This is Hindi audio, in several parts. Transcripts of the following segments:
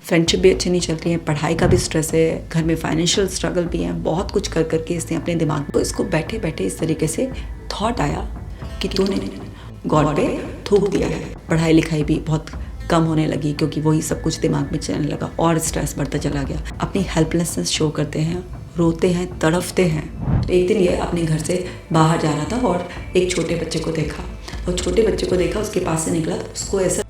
फ्रेंडशिप भी अच्छी नहीं चल रही है, पढ़ाई का भी स्ट्रेस है, घर में फाइनेंशियल स्ट्रगल भी है, बहुत कुछ कर करके इसने अपने दिमाग को इसको बैठे बैठे इस तरीके से थॉट आया कि तूने गॉड पे थूक दिया है। पढ़ाई लिखाई भी बहुत कम होने लगी क्योंकि वही सब कुछ दिमाग में चलने लगा और स्ट्रेस बढ़ता चला गया। अपनी हेल्पलेसनेस शो करते हैं, रोते हैं, तड़फते हैं। तो एक दिन ये अपने घर से बाहर जा रहा था और एक छोटे बच्चे को देखा, और छोटे बच्चे को देखा, उसके पास से निकला तो उसको ऐसा।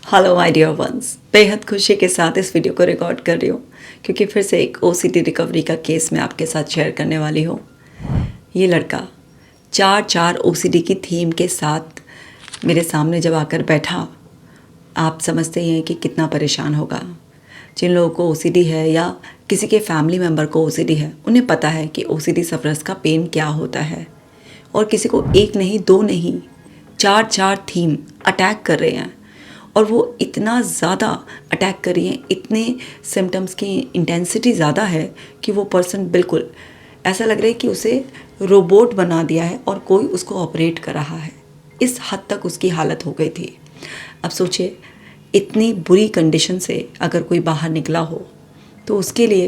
हेलो माय डियर वंस, बेहद खुशी के साथ इस वीडियो को रिकॉर्ड कर रही हूँ क्योंकि फिर से एक ओसीडी रिकवरी का केस मैं आपके साथ शेयर करने वाली हूँ। ये लड़का चार ओसीडी की थीम के साथ मेरे सामने जब आकर बैठा, आप समझते ही हैं कि कितना परेशान होगा। जिन लोगों को ओसीडी है या किसी के फैमिली मेम्बर को ओसीडी है, उन्हें पता है कि ओसीडी सफरर्स का पेन क्या होता है। और किसी को एक नहीं, दो नहीं, चार थीम अटैक कर रहे हैं, और वो इतना ज़्यादा अटैक कर रही हैं, इतने सिम्टम्स की इंटेंसिटी ज़्यादा है कि वो पर्सन बिल्कुल ऐसा लग रहा है कि उसे रोबोट बना दिया है और कोई उसको ऑपरेट कर रहा है। इस हद तक उसकी हालत हो गई थी। अब सोचिए, इतनी बुरी कंडीशन से अगर कोई बाहर निकला हो तो उसके लिए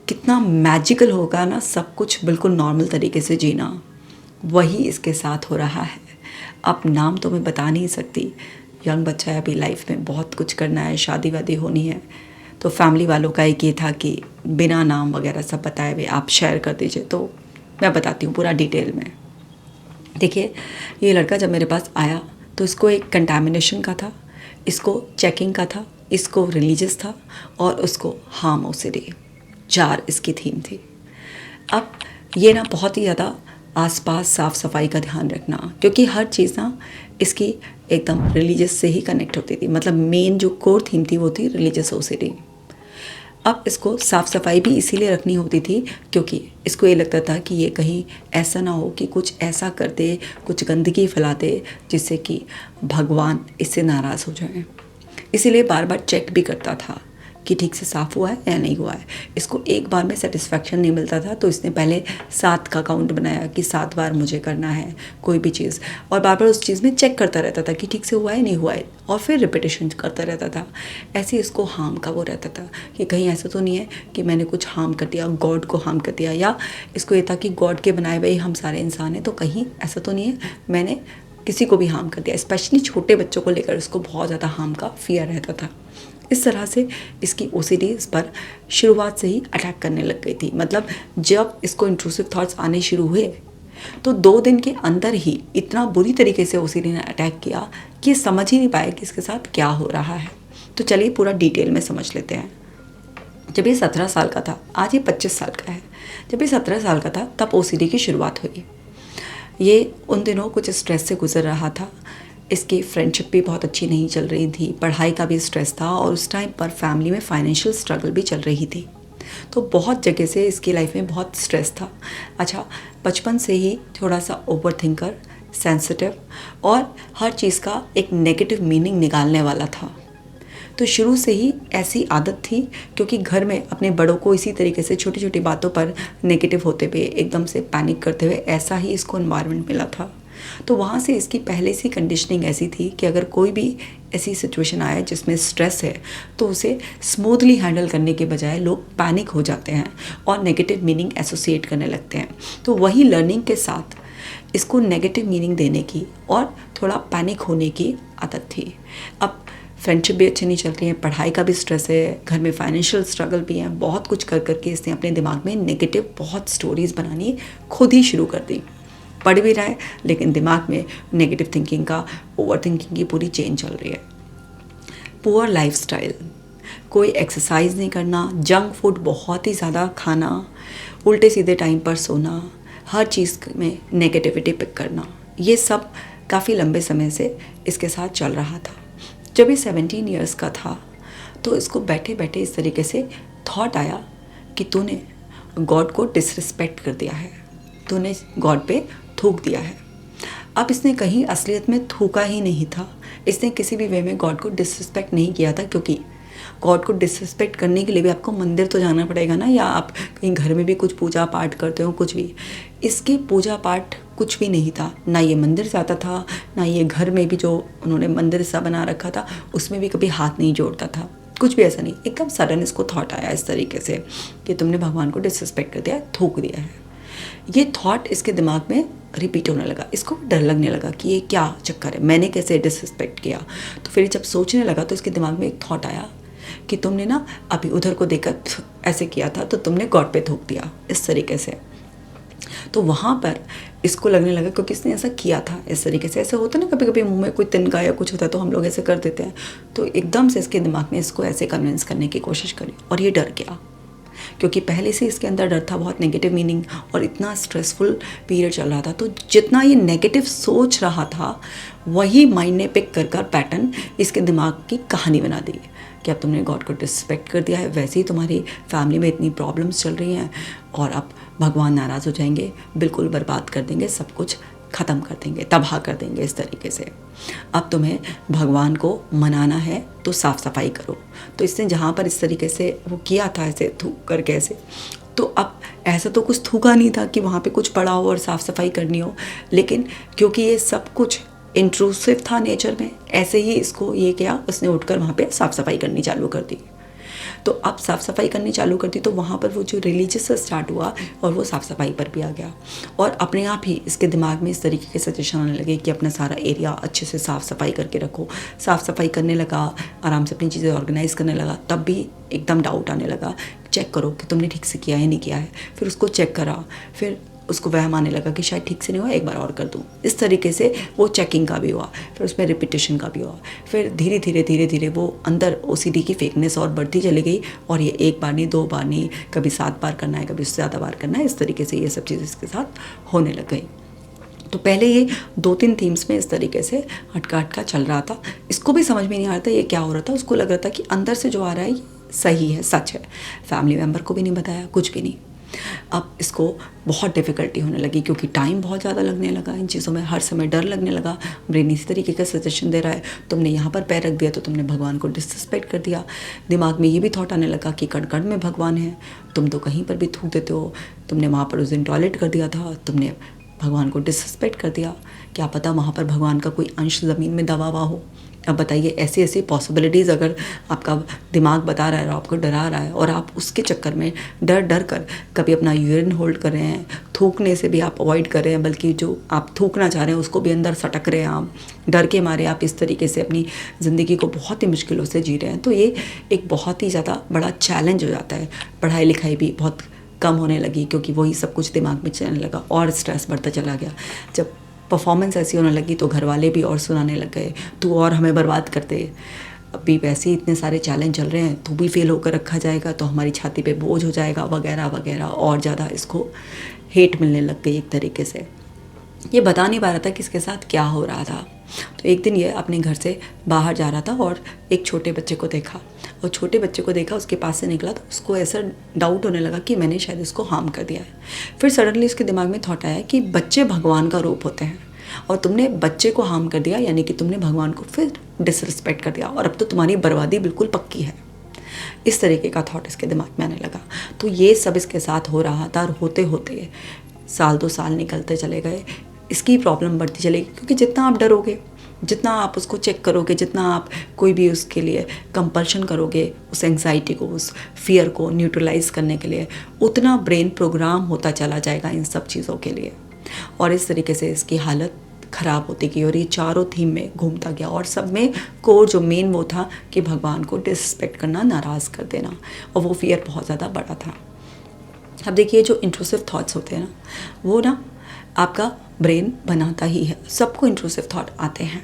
कितना मैजिकल होगा ना, सब कुछ बिल्कुल नॉर्मल तरीके से जीना। वही इसके साथ हो रहा है। अब नाम तो मैं बता नहीं सकती, यंग बच्चा है, अभी लाइफ में बहुत कुछ करना है, शादी वादी होनी है, तो फैमिली वालों का एक ये था कि बिना नाम वगैरह सब बताए हुए आप शेयर कर दीजिए। तो मैं बताती हूँ पूरा डिटेल में। देखिए, ये लड़का जब मेरे पास आया तो इसको एक कंटामिनेशन का था, इसको चेकिंग का था, इसको रिलीजियस था, और उसको हार्म ओसीडी, 4 इसकी थीम थी। अब ये ना बहुत ही ज़्यादा आसपास साफ़ सफाई का ध्यान रखना, क्योंकि हर चीज़ ना इसकी एकदम रिलीजियस से ही कनेक्ट होती थी। मतलब मेन जो कोर थीम थी वो थी रिलीजियस ओसीडी। अब इसको साफ़ सफाई भी इसीलिए रखनी होती थी क्योंकि इसको ये लगता था कि ये कहीं ऐसा ना हो कि कुछ ऐसा कर दे, कुछ गंदगी फैला दे जिससे कि भगवान इससे नाराज़ हो जाए। इसीलिए बार बार चेक भी करता था कि ठीक से साफ़ हुआ है या नहीं हुआ है। इसको एक बार में सेटिस्फैक्शन नहीं मिलता था, तो इसने पहले 7 का काउंट बनाया कि 7 बार मुझे करना है कोई भी चीज़, और बार बार उस चीज़ में चेक करता रहता था कि ठीक से हुआ है नहीं हुआ है, और फिर रिपीटेशन करता रहता था। ऐसे इसको हार्म का वो रहता था कि कहीं ऐसा तो नहीं है कि मैंने कुछ हार्म कर दिया, गॉड को हार्म कर दिया, या इसको ये था कि गॉड के बनाए हुए हम सारे इंसान हैं, तो कहीं ऐसा तो नहीं है मैंने किसी को भी हार्म कर दिया। स्पेशली छोटे बच्चों को लेकर इसको बहुत ज़्यादा हार्म का फियर रहता था। इस तरह से इसकी ओसीडी इस पर शुरुआत से ही अटैक करने लग गई थी। मतलब जब इसको इंट्रूसिव थॉट्स आने शुरू हुए तो 2 दिन के अंदर ही इतना बुरी तरीके से ओसीडी ने अटैक किया कि समझ ही नहीं पाया कि इसके साथ क्या हो रहा है। तो चलिए पूरा डिटेल में समझ लेते हैं। जब ये 17 साल का था, आज ये 25 साल का है, जब ये 17 साल का था तब ओसीडी की शुरुआत हुई। ये उन दिनों कुछ स्ट्रेस से गुजर रहा था। इसकी फ्रेंडशिप भी बहुत अच्छी नहीं चल रही थी, पढ़ाई का भी स्ट्रेस था, और उस टाइम पर फैमिली में फाइनेंशियल स्ट्रगल भी चल रही थी। तो बहुत जगह से इसकी लाइफ में बहुत स्ट्रेस था। अच्छा, बचपन से ही थोड़ा सा ओवर थिंकर, सेंसिटिव, और हर चीज़ का एक नेगेटिव मीनिंग निकालने वाला था। तो शुरू से ही ऐसी आदत थी, क्योंकि घर में अपने बड़ों को इसी तरीके से छोटी छोटी बातों पर नेगेटिव होते हुए, एकदम से पैनिक करते हुए, ऐसा ही इसको एनवायरनमेंट मिला था। तो वहाँ से इसकी पहले से कंडीशनिंग ऐसी थी कि अगर कोई भी ऐसी सिचुएशन आए जिसमें स्ट्रेस है तो उसे स्मूथली हैंडल करने के बजाय लोग पैनिक हो जाते हैं और नेगेटिव मीनिंग एसोसिएट करने लगते हैं। तो वही लर्निंग के साथ इसको नेगेटिव मीनिंग देने की और थोड़ा पैनिक होने की आदत थी। अब फ्रेंडशिप भी अच्छी नहीं चल रही है, पढ़ाई का भी स्ट्रेस है, घर में फाइनेंशियल स्ट्रगल भी है, बहुत कुछ कर करके इसने अपने दिमाग में नेगेटिव बहुत स्टोरीज़ बनानी खुद ही शुरू कर दी। पढ़ भी रहा है लेकिन दिमाग में नेगेटिव थिंकिंग का, ओवर थिंकिंग की पूरी चेन चल रही है। पुअर लाइफस्टाइल, कोई एक्सरसाइज नहीं करना, जंक फूड बहुत ही ज़्यादा खाना, उल्टे सीधे टाइम पर सोना, हर चीज़ में नेगेटिविटी पिक करना, ये सब काफ़ी लंबे समय से इसके साथ चल रहा था। जब ये 17 ईयर्स का था तो इसको बैठे बैठे इस तरीके से थॉट आया कि तूने गॉड को डिसरिस्पेक्ट कर दिया है, तूने गॉड पे थूक दिया है। अब इसने कहीं असलियत में थूका ही नहीं था, इसने किसी भी वे में गॉड को डिसरिस्पेक्ट नहीं किया था, क्योंकि गॉड को डिसरिस्पेक्ट करने के लिए भी आपको मंदिर तो जाना पड़ेगा ना, या आप कहीं घर में भी कुछ पूजा पाठ करते हो, कुछ भी। इसके पूजा पाठ कुछ भी नहीं था, ना ये मंदिर जाता था, ना ये घर में भी जो उन्होंने मंदिर सा बना रखा था उसमें भी कभी हाथ नहीं जोड़ता था, कुछ भी ऐसा नहीं। एकदम सडन इसको थॉट आया इस तरीके से कि तुमने भगवान को डिसरिस्पेक्ट कर दिया, थूक दिया है। ये थॉट इसके दिमाग में रिपीट होने लगा, इसको डर लगने लगा कि ये क्या चक्कर है, मैंने कैसे डिसरिस्पेक्ट किया। तो फिर जब सोचने लगा तो इसके दिमाग में एक थॉट आया कि तुमने ना अभी उधर को देखकर ऐसे किया था, तो तुमने गॉड पे थूक दिया इस तरीके से। तो वहाँ पर इसको लगने लगा क्योंकि इसने ऐसा किया था इस तरीके से। ऐसे होता है ना कभी कभी मुंह में कोई तिनका या कुछ होता है तो हम लोग ऐसे कर देते हैं। तो एकदम से इसके दिमाग में इसको ऐसे कन्विंस करने की कोशिश करी और ये डर गया, क्योंकि पहले से इसके अंदर डर था, बहुत नेगेटिव मीनिंग, और इतना स्ट्रेसफुल पीरियड चल रहा था। तो जितना ये नेगेटिव सोच रहा था वही माइंड ने पिक कर पैटर्न इसके दिमाग की कहानी बना दी कि अब तुमने गॉड को डिसरिस्पेक्ट कर दिया है, वैसे ही तुम्हारी फैमिली में इतनी प्रॉब्लम्स चल रही हैं और अब भगवान नाराज़ हो जाएंगे, बिल्कुल बर्बाद कर देंगे, सब कुछ ख़त्म कर देंगे, तबाह कर देंगे इस तरीके से। अब तुम्हें भगवान को मनाना है तो साफ़ सफाई करो। तो इसने जहाँ पर इस तरीके से वो किया था ऐसे थूक कर कैसे, तो अब ऐसा तो कुछ थूका नहीं था कि वहाँ पे कुछ पड़ा हो और साफ़ सफाई करनी हो, लेकिन क्योंकि ये सब कुछ इंट्रूसिव था नेचर में, ऐसे ही इसको ये किया, उसने उठकर वहाँ पे साफ़ सफाई करनी चालू कर दी। तो अब साफ़ सफाई करनी चालू कर दी तो वहाँ पर वो जो रिलीजियस स्टार्ट हुआ और वो साफ़ सफाई पर भी आ गया, और अपने आप ही इसके दिमाग में इस तरीके के सजेशन आने लगे कि अपना सारा एरिया अच्छे से साफ़ सफाई करके रखो। साफ़ सफाई करने लगा, आराम से अपनी चीज़ें ऑर्गेनाइज़ करने लगा, तब भी एकदम डाउट आने लगा, चेक करो कि तुमने ठीक से किया है नहीं किया है। फिर उसको चेक करा, फिर उसको वहम आने लगा कि शायद ठीक से नहीं हुआ, एक बार और कर दूँ। इस तरीके से वो चेकिंग का भी हुआ, फिर उसमें रिपीटिशन का भी हुआ। फिर धीरे धीरे वो अंदर ओसीडी की फेकनेस और बढ़ती चली गई, और ये एक बार नहीं, 2 बार नहीं, कभी 7 बार करना है, कभी उससे ज़्यादा बार करना है, इस तरीके से ये सब चीज़ें इसके साथ होने लग गई। तो पहले ये 2-3 थीम्स में इस तरीके से हटका चल रहा था। इसको भी समझ में नहीं आ रहा था ये क्या हो रहा था। उसको लग रहा था कि अंदर से जो आ रहा है ये सही है, सच है। फैमिली मेम्बर को भी नहीं बताया, कुछ भी नहीं। अब इसको बहुत डिफ़िकल्टी होने लगी क्योंकि टाइम बहुत ज़्यादा लगने लगा इन चीज़ों में, हर समय डर लगने लगा। ब्रेन इसी तरीके का सजेशन दे रहा है, तुमने यहाँ पर पैर रख दिया तो तुमने भगवान को डिसरिस्पेक्ट कर दिया। दिमाग में ये भी थॉट आने लगा कि कण कण में भगवान है, तुम तो कहीं पर भी थूक देते हो, तुमने वहाँ पर उस दिन टॉयलेट कर दिया था, तुमने भगवान को डिसरिस्पेक्ट कर दिया, क्या पता वहाँ पर भगवान का कोई अंश ज़मीन में दबा हुआ हो। अब बताइए, ऐसी ऐसी पॉसिबिलिटीज़ अगर आपका दिमाग बता रहा है और आपको डरा रहा है, और आप उसके चक्कर में डर कर कभी अपना यूरिन होल्ड कर रहे हैं, थूकने से भी आप अवॉइड कर रहे हैं, बल्कि जो आप थूकना चाह रहे हैं उसको भी अंदर सटक रहे हैं, आप डर के मारे आप इस तरीके से अपनी ज़िंदगी को बहुत ही मुश्किलों से जी रहे हैं। तो ये एक बहुत ही ज़्यादा बड़ा चैलेंज हो जाता है। पढ़ाई लिखाई भी बहुत कम होने लगी क्योंकि वही सब कुछ दिमाग में चलने लगा और स्ट्रेस बढ़ता चला गया। जब परफॉर्मेंस ऐसी होने लगी तो घर वाले भी और सुनाने लग गए, तू और हमें बर्बाद करते, अभी वैसे ही इतने सारे चैलेंज चल रहे हैं, तू भी फेल होकर रखा जाएगा तो हमारी छाती पे बोझ हो जाएगा, वगैरह वगैरह। और ज़्यादा इसको हेट मिलने लग गई एक तरीके से। ये बता नहीं पा रहा था कि इसके साथ क्या हो रहा था। तो एक दिन ये अपने घर से बाहर जा रहा था और एक छोटे बच्चे को देखा, और छोटे बच्चे को देखा, उसके पास से निकला तो उसको ऐसा डाउट होने लगा कि मैंने शायद इसको हार्म कर दिया है। फिर सडनली उसके दिमाग में थॉट आया कि बच्चे भगवान का रूप होते हैं और तुमने बच्चे को हार्म कर दिया, यानी कि तुमने भगवान को फिर डिसरिस्पेक्ट कर दिया और अब तो तुम्हारी बर्बादी बिल्कुल पक्की है। इस तरीके का थॉट इसके दिमाग में आने लगा। तो ये सब इसके साथ हो रहा था, और होते होते साल 2 साल निकलते चले गए। इसकी प्रॉब्लम बढ़ती चलेगी क्योंकि जितना आप डरोगे, जितना आप उसको चेक करोगे, जितना आप कोई भी उसके लिए कंपल्शन करोगे, उस एंग्जाइटी को, उस फियर को न्यूट्रलाइज करने के लिए, उतना ब्रेन प्रोग्राम होता चला जाएगा इन सब चीज़ों के लिए। और इस तरीके से इसकी हालत ख़राब होती गई और ये चारों थीम में घूमता गया। और सब में कोर जो मेन वो था कि भगवान को डिसरिस्पेक्ट करना, नाराज़ कर देना, और वो फियर बहुत ज़्यादा बड़ा था। अब देखिए, जो इंट्रूसिव थॉट्स होते हैं ना, वो ना आपका ब्रेन बनाता ही है। सबको इंट्रूसिव थॉट आते हैं,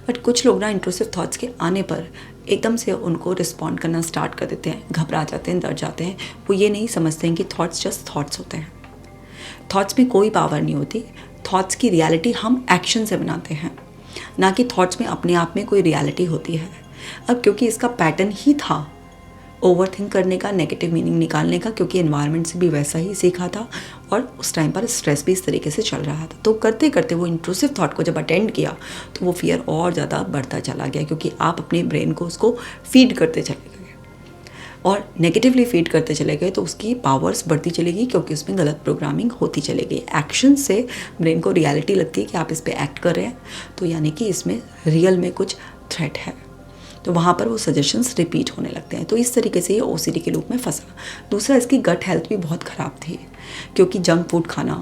बट कुछ लोग ना इंट्रूसिव थॉट्स के आने पर एकदम से उनको रिस्पॉन्ड करना स्टार्ट कर देते हैं, घबरा जाते हैं, डर जाते हैं। वो ये नहीं समझते हैं कि थॉट्स जस्ट थॉट्स होते हैं। थॉट्स में कोई पावर नहीं होती। थॉट्स की रियलिटी हम एक्शन से बनाते हैं, ना कि थॉट्स में अपने आप में कोई रियलिटी होती है। अब क्योंकि इसका पैटर्न ही था ओवर थिंक करने का, नेगेटिव मीनिंग निकालने का, क्योंकि एनवायरनमेंट से भी वैसा ही सीखा था और उस टाइम पर स्ट्रेस भी इस तरीके से चल रहा था। तो करते करते वो इंट्रूसिव थॉट को जब अटेंड किया तो वो फियर और ज़्यादा बढ़ता चला गया, क्योंकि आप अपने ब्रेन को उसको फीड करते चले गए। और नेगेटिवली फीड करते चले गए तो उसकी पावर्स बढ़ती चलेगी, क्योंकि उसमें गलत प्रोग्रामिंग होती चलेगी। एक्शन से ब्रेन को रियलिटी लगती है कि आप इस पर एक्ट कर रहे हैं, तो यानी कि इसमें रियल में कुछ थ्रेट है, तो वहाँ पर वो सजेशंस रिपीट होने लगते हैं। तो इस तरीके से ये ओसीडी के लूप में फंसा। दूसरा, इसकी गट हेल्थ भी बहुत ख़राब थी, क्योंकि जंक फूड खाना,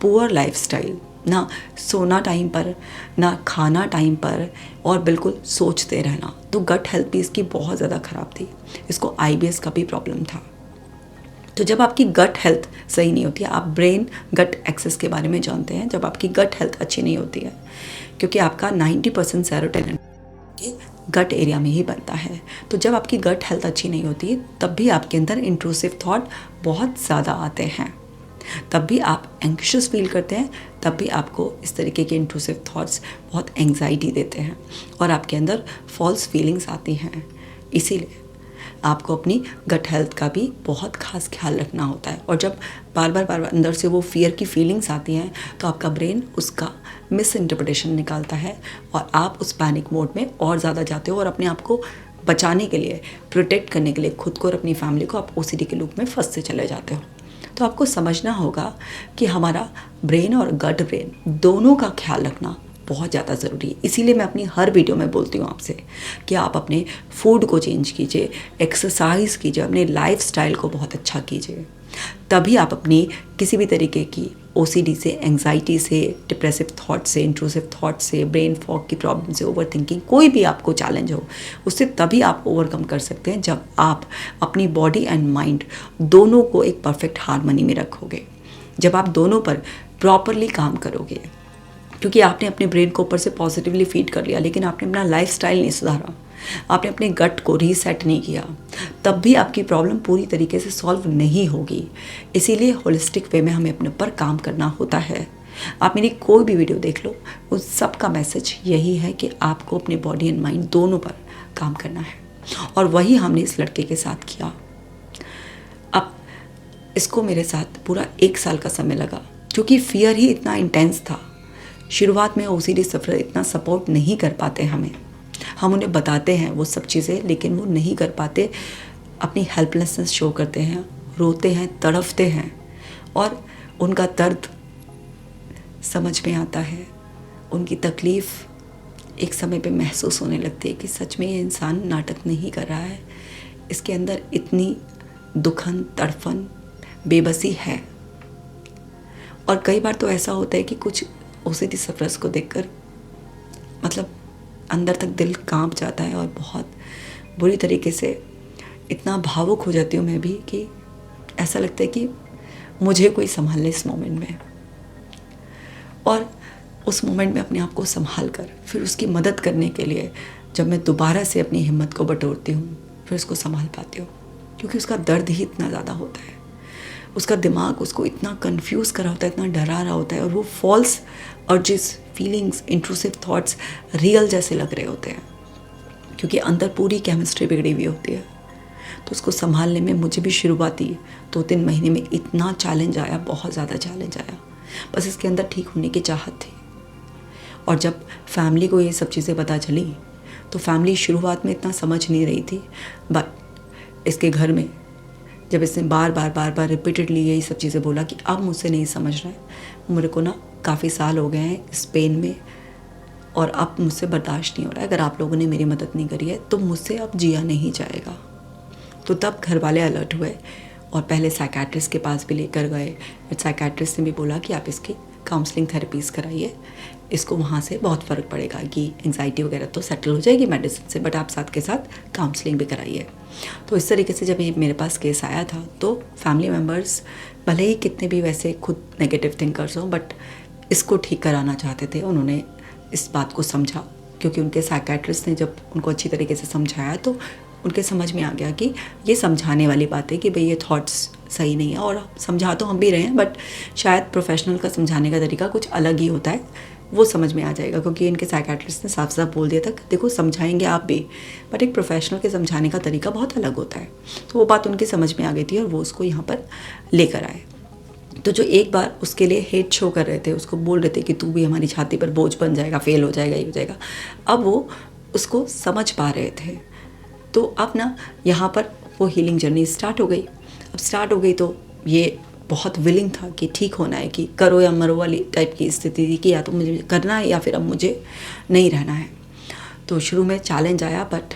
पुअर लाइफस्टाइल, ना सोना टाइम पर, ना खाना टाइम पर, और बिल्कुल सोचते रहना, तो गट हेल्थ भी इसकी बहुत ज़्यादा ख़राब थी। इसको आईबीएस का भी प्रॉब्लम था। तो जब आपकी गट हेल्थ सही नहीं होती है, आप ब्रेन गट एक्सेस के बारे में जानते हैं, जब आपकी गट हेल्थ अच्छी नहीं होती है, क्योंकि आपका 90% सेरोटोनिन गट एरिया में ही बनता है, तो जब आपकी गट हेल्थ अच्छी नहीं होती तब भी आपके अंदर इंट्रूसिव थॉट बहुत ज़्यादा आते हैं, तब भी आप एंग्शियस फील करते हैं, तब भी आपको इस तरीके के इंट्रूसिव थॉट्स बहुत एंग्जाइटी देते हैं और आपके अंदर फॉल्स फीलिंग्स आती हैं। इसीलिए आपको अपनी गट हेल्थ का भी बहुत खास ख्याल रखना होता है। और जब बार बार अंदर से वो फियर की फीलिंग्स आती हैं, तो आपका ब्रेन उसका मिस इंटरप्रिटेशन निकालता है और आप उस पैनिक मोड में और ज़्यादा जाते हो और अपने आप को बचाने के लिए, प्रोटेक्ट करने के लिए खुद को और अपनी फैमिली को, आप ओसीडी के लूप में फंसते चले जाते हो। तो आपको समझना होगा कि हमारा ब्रेन और गट ब्रेन दोनों का ख्याल रखना बहुत ज़्यादा ज़रूरी है। इसीलिए मैं अपनी हर वीडियो में बोलती हूँ आपसे कि आप अपने फूड को चेंज कीजिए, एक्सरसाइज कीजिए, अपने लाइफस्टाइल को बहुत अच्छा कीजिए, तभी आप अपनी किसी भी तरीके की ओसीडी से, एंग्जाइटी से, डिप्रेसिव थॉट से, इंट्रूसिव थॉट से, ब्रेन फॉग की प्रॉब्लम से, ओवर थिंकिंग, कोई भी आपको चैलेंज हो, उससे तभी आप ओवरकम कर सकते हैं जब आप अपनी बॉडी एंड माइंड दोनों को एक परफेक्ट हार्मनी में रखोगे, जब आप दोनों पर प्रॉपरली काम करोगे। क्योंकि आपने अपने ब्रेन को ऊपर से पॉजिटिवली फीड कर लिया, लेकिन आपने अपना लाइफस्टाइल नहीं सुधारा, आपने अपने गट को रीसेट नहीं किया, तब भी आपकी प्रॉब्लम पूरी तरीके से सॉल्व नहीं होगी। इसीलिए होलिस्टिक वे में हमें अपने ऊपर काम करना होता है। आप मेरी कोई भी वीडियो देख लो, उस सब का मैसेज यही है कि आपको अपने बॉडी एंड माइंड दोनों पर काम करना है, और वही हमने इस लड़के के साथ किया। अब इसको मेरे साथ पूरा 1 साल का समय लगा, क्योंकि फियर ही इतना इंटेंस था। शुरुआत में ओसीडी सफ़र इतना सपोर्ट नहीं कर पाते हमें, हम उन्हें बताते हैं वो सब चीज़ें, लेकिन वो नहीं कर पाते, अपनी हेल्पलेसनेस शो करते हैं, रोते हैं, तड़फते हैं, और उनका दर्द समझ में आता है, उनकी तकलीफ़ एक समय पे महसूस होने लगती है कि सच में ये इंसान नाटक नहीं कर रहा है, इसके अंदर इतनी दुखन, तड़फन, बेबसी है। और कई बार तो ऐसा होता है कि कुछ ओसीडी सफ़रर्स को देखकर मतलब अंदर तक दिल कांप जाता है और बहुत बुरी तरीके से इतना भावुक हो जाती हूँ मैं भी कि ऐसा लगता है कि मुझे कोई संभाल ले इस मोमेंट में, और उस मोमेंट में अपने आप को संभाल कर फिर उसकी मदद करने के लिए जब मैं दोबारा से अपनी हिम्मत को बटोरती हूँ, फिर उसको संभाल पाती हूँ, क्योंकि उसका दर्द ही इतना ज़्यादा होता है, उसका दिमाग उसको इतना कंफ्यूज करा होता है, इतना डरा रहा होता है, और वो false urges, feelings, intrusive thoughts real जैसे लग रहे होते हैं, क्योंकि अंदर पूरी केमिस्ट्री बिगड़ी हुई होती है। तो उसको संभालने में मुझे भी शुरुआती 2-3 महीने में इतना चैलेंज आया, बहुत ज़्यादा चैलेंज आया, बस इसके अंदर ठीक होने की चाहत थी। और जब फैमिली को ये सब चीज़ें पता चली, तो फैमिली शुरुआत में इतना समझ नहीं रही थी, बट इसके घर में जब इसने बार बार रिपीटेडली यही सब चीज़ें बोला कि अब मुझसे नहीं समझ रहा है, मेरे को ना काफ़ी साल हो गए हैं स्पेन में, और अब मुझसे बर्दाश्त नहीं हो रहा है, अगर आप लोगों ने मेरी मदद नहीं करी है तो मुझसे अब जिया नहीं जाएगा। तो तब घर वाले अलर्ट हुए और पहले साइकेट्रिस्ट के पास भी लेकर गए। फिर साइकेट्रिस्ट ने भी बोला कि आप इसकी काउंसलिंग थेरेपीज़ कराइए, इसको वहाँ से बहुत फ़र्क पड़ेगा कि एंग्जाइटी वगैरह तो सेटल हो जाएगी मेडिसिन से, बट आप साथ के साथ काउंसलिंग भी कराइए। तो इस तरीके से जब ये मेरे पास केस आया था, तो फैमिली मेम्बर्स भले ही कितने भी वैसे खुद नेगेटिव थिंकर्स हों, बट इसको ठीक कराना चाहते थे। उन्होंने इस बात को समझा, क्योंकि उनके साइकेट्रिस्ट ने जब उनको अच्छी तरीके से समझाया तो उनके समझ में आ गया कि ये समझाने वाली बात है कि भाई ये थॉट्स सही नहीं है, और समझा तो हम भी रहे हैं, बट शायद प्रोफेशनल का समझाने का तरीका कुछ अलग ही होता है, वो समझ में आ जाएगा, क्योंकि इनके साइकेट्रिस्ट ने साफ साफ बोल दिया था कि देखो समझाएंगे आप भी, बट एक प्रोफेशनल के समझाने का तरीका बहुत अलग होता है। तो वो बात उनकी समझ में आ गई थी और वो उसको यहाँ पर लेकर आए। तो जो एक बार उसके लिए हेट शो कर रहे थे, उसको बोल रहे थे कि तू भी हमारी छाती पर बोझ बन जाएगा, फेल हो जाएगा, ये हो जाएगा, अब वो उसको समझ पा रहे थे। तो अब ना यहाँ पर वो हीलिंग जर्नी स्टार्ट हो गई। अब स्टार्ट हो गई तो ये बहुत विलिंग था कि ठीक होना है, कि करो या मरो वाली टाइप की स्थिति थी कि या तो मुझे करना है या फिर अब मुझे नहीं रहना है। तो शुरू में चैलेंज आया, बट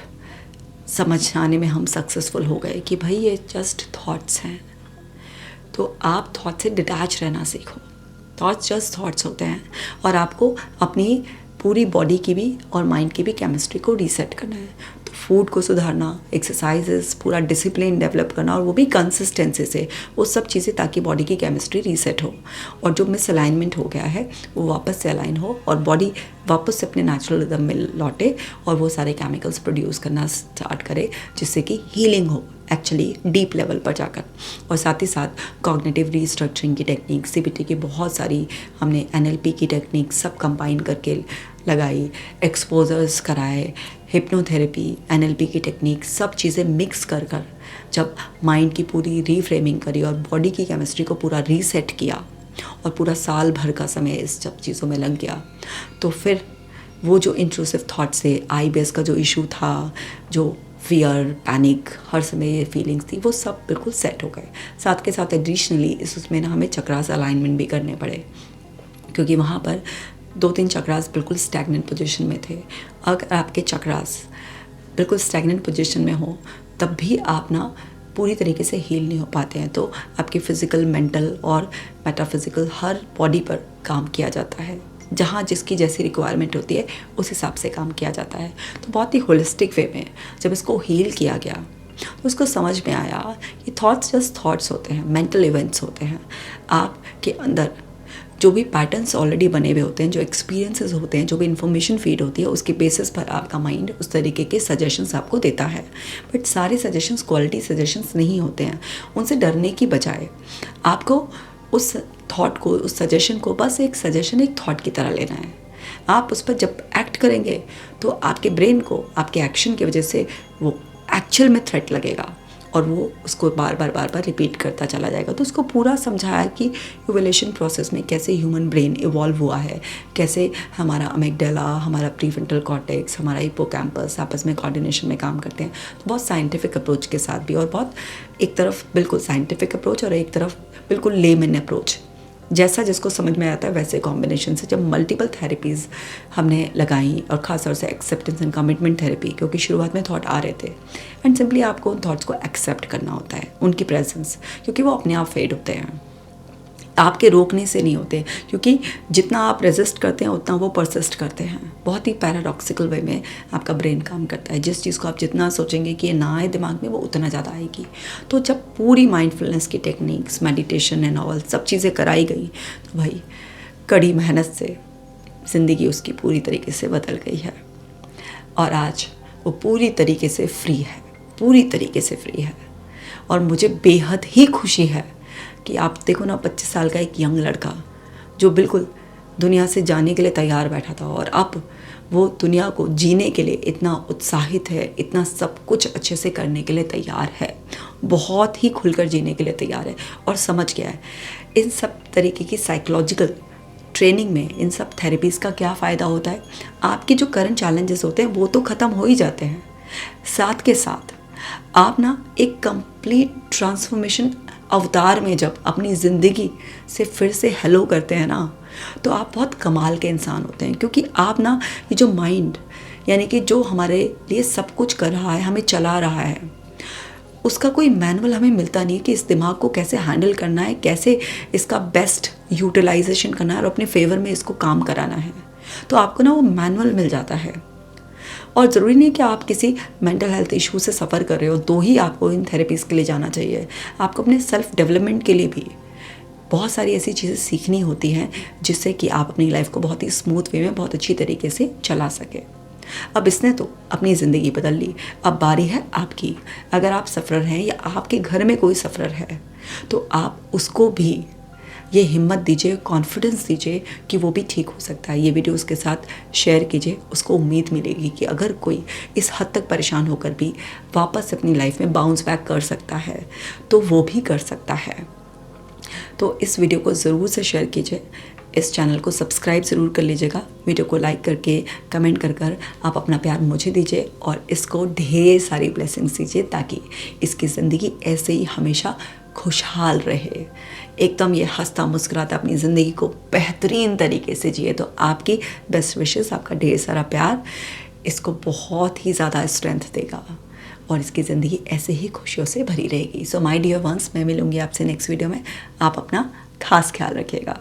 समझ आने में हम सक्सेसफुल हो गए कि भाई ये जस्ट थॉट्स हैं। तो आप थॉट से डिटैच रहना सीखो। थॉट्स जस्ट थॉट्स होते हैं और आपको अपनी पूरी बॉडी की भी और माइंड की भी केमिस्ट्री को रीसेट करना है। तो फूड को सुधारना, एक्सरसाइजेस, पूरा डिसिप्लिन डेवलप करना, और वो भी कंसिस्टेंसी से, वो सब चीज़ें, ताकि बॉडी की केमिस्ट्री रीसेट हो और जो मिसअलाइनमेंट हो गया है वो वापस से अलाइन हो और बॉडी वापस से अपने नेचुरल रिदम में लौटे और वो सारे केमिकल्स प्रोड्यूस करना स्टार्ट करे, जिससे कि हीलिंग हो एक्चुअली डीप लेवल पर जाकर। और साथ ही साथ कॉग्निटिव रीस्ट्रक्चरिंग की टेक्निक, सीबीटी की बहुत सारी हमने एनएलपी की टेक्निक सब कंबाइन करके लगाई, एक्सपोजर्स कराए, हिप्नोथेरेपी, एनएलपी की टेक्निक, सब चीज़ें मिक्स कर कर जब माइंड की पूरी रीफ्रेमिंग करी और बॉडी की केमिस्ट्री को पूरा रीसेट किया और पूरा साल भर का समय इस सब चीज़ों में लग गया, तो फिर वो जो इंट्रूसिव थॉट्स से आईबीएस का जो इशू था, जो फियर, पैनिक, हर समय ये फीलिंग्स थी, वो सब बिल्कुल सेट हो गए। साथ के साथ एडिशनली उसमें ना हमें चक्रास अलाइनमेंट भी करने पड़े, क्योंकि वहाँ पर 2-3 चक्रास बिल्कुल स्टैग्नेंट पोजीशन में थे। अगर आपके चक्रास बिल्कुल स्टैग्नेंट पोजीशन में हो तब भी आप ना पूरी तरीके से हील नहीं हो पाते हैं। तो आपकी फ़िज़िकल, मेंटल और मेटाफिज़िकल हर बॉडी पर काम किया जाता है, जहाँ जिसकी जैसी रिक्वायरमेंट होती है उस हिसाब से काम किया जाता है। तो बहुत ही होलिस्टिक वे में जब इसको हील किया गया तो उसको समझ में आया कि थॉट्स जस्ट थॉट्स होते हैं, मेंटल इवेंट्स होते हैं। आपके अंदर जो भी पैटर्न्स ऑलरेडी बने हुए होते हैं, जो एक्सपीरियंसेस होते हैं, जो भी इन्फॉर्मेशन फीड होती है, उसके बेसिस पर आपका माइंड उस तरीके के सजेशंस आपको देता है। बट सारे सजेशंस क्वालिटी सजेशंस नहीं होते हैं। उनसे डरने की बजाय आपको उस थॉट को, उस सजेशन को बस एक सजेशन, एक थॉट की तरह लेना है। आप उस पर जब एक्ट करेंगे तो आपके ब्रेन को आपके एक्शन की वजह से वो एक्चुअल में थ्रेट लगेगा और वो उसको बार बार रिपीट करता चला जाएगा। तो उसको पूरा समझाया कि इवोल्यूशन प्रोसेस में कैसे ह्यूमन ब्रेन इवॉल्व हुआ है, कैसे हमारा अमिगडाला, हमारा प्रीफ्रंटल कॉर्टेक्स, हमारा हिप्पोकैम्पस आपस में कोऑर्डिनेशन में काम करते हैं। तो बहुत साइंटिफिक अप्रोच के साथ भी, और बहुत एक तरफ बिल्कुल साइंटिफिक अप्रोच और एक तरफ बिल्कुल लेमैन अप्रोच, जैसा जिसको समझ में आता है वैसे कॉम्बिनेशन से जब मल्टीपल थेरेपीज़ हमने लगाई, और ख़ास तौर से एक्सेप्टेंस एंड कमिटमेंट थेरेपी, क्योंकि शुरुआत में थॉट आ रहे थे एंड सिंपली आपको उन थॉट्स को एक्सेप्ट करना होता है, उनकी प्रेजेंस, क्योंकि वो अपने आप फेड होते हैं, आपके रोकने से नहीं होते। क्योंकि जितना आप रेजिस्ट करते हैं उतना वो परसिस्ट करते हैं। बहुत ही पैराडॉक्सिकल वे में आपका ब्रेन काम करता है। जिस चीज़ को आप जितना सोचेंगे कि ये ना आए दिमाग में, वो उतना ज़्यादा आएगी। तो जब पूरी माइंडफुलनेस की टेक्निक्स, मेडिटेशन एंड ऑल सब चीज़ें कराई गई, तो भाई कड़ी मेहनत से ज़िंदगी उसकी पूरी तरीके से बदल गई है और आज वो पूरी तरीके से फ्री है, पूरी तरीके से फ्री है। और मुझे बेहद ही खुशी है कि आप देखो ना, 25 साल का एक यंग लड़का जो बिल्कुल दुनिया से जाने के लिए तैयार बैठा था, और अब वो दुनिया को जीने के लिए इतना उत्साहित है, इतना सब कुछ अच्छे से करने के लिए तैयार है, बहुत ही खुलकर जीने के लिए तैयार है और समझ गया है इन सब तरीके की साइकोलॉजिकल ट्रेनिंग में, इन सब थेरेपीज़ का क्या फ़ायदा होता है। आपके जो करंट चैलेंजेस होते हैं वो तो ख़त्म हो ही जाते हैं, साथ के साथ आप ना एक कंप्लीट ट्रांसफॉर्मेशन अवतार में जब अपनी ज़िंदगी से फिर से हेलो करते हैं ना, तो आप बहुत कमाल के इंसान होते हैं। क्योंकि आप ना ये जो माइंड, यानी कि जो हमारे लिए सब कुछ कर रहा है, हमें चला रहा है, उसका कोई मैनुअल हमें मिलता नहीं कि इस दिमाग को कैसे हैंडल करना है, कैसे इसका बेस्ट यूटिलाइजेशन करना है और अपने फेवर में इसको काम कराना है। तो आपको ना वो मैनुअल मिल जाता है। और ज़रूरी नहीं कि आप किसी मेंटल हेल्थ इशू से सफ़र कर रहे हो तो ही आपको इन थेरेपीज़ के लिए जाना चाहिए। आपको अपने सेल्फ डेवलपमेंट के लिए भी बहुत सारी ऐसी चीज़ें सीखनी होती हैं जिससे कि आप अपनी लाइफ को बहुत ही स्मूथ वे में, बहुत अच्छी तरीके से चला सके। अब इसने तो अपनी ज़िंदगी बदल ली, अब बारी है आपकी। अगर आप सफ़रर हैं या आपके घर में कोई सफ़रर है तो आप उसको भी ये हिम्मत दीजिए, कॉन्फिडेंस दीजिए कि वो भी ठीक हो सकता है। ये वीडियो उसके साथ शेयर कीजिए, उसको उम्मीद मिलेगी कि अगर कोई इस हद तक परेशान होकर भी वापस अपनी लाइफ में बाउंस बैक कर सकता है तो वो भी कर सकता है। तो इस वीडियो को ज़रूर से शेयर कीजिए। इस चैनल को सब्सक्राइब ज़रूर कर लीजिएगा। वीडियो को लाइक करके कमेंट कर आप अपना प्यार मुझे दीजिए और इसको ढेर सारी ब्लेसिंग्स दीजिए ताकि इसकी ज़िंदगी ऐसे ही हमेशा खुशहाल रहे, एकदम ये हंसता मुस्कुराता अपनी ज़िंदगी को बेहतरीन तरीके से जिए। तो आपकी बेस्ट विशेस, आपका ढेर सारा प्यार इसको बहुत ही ज़्यादा स्ट्रेंथ देगा और इसकी ज़िंदगी ऐसे ही खुशियों से भरी रहेगी। सो माय डियर वंस, मैं मिलूँगी आपसे नेक्स्ट वीडियो में। आप अपना खास ख्याल रखिएगा।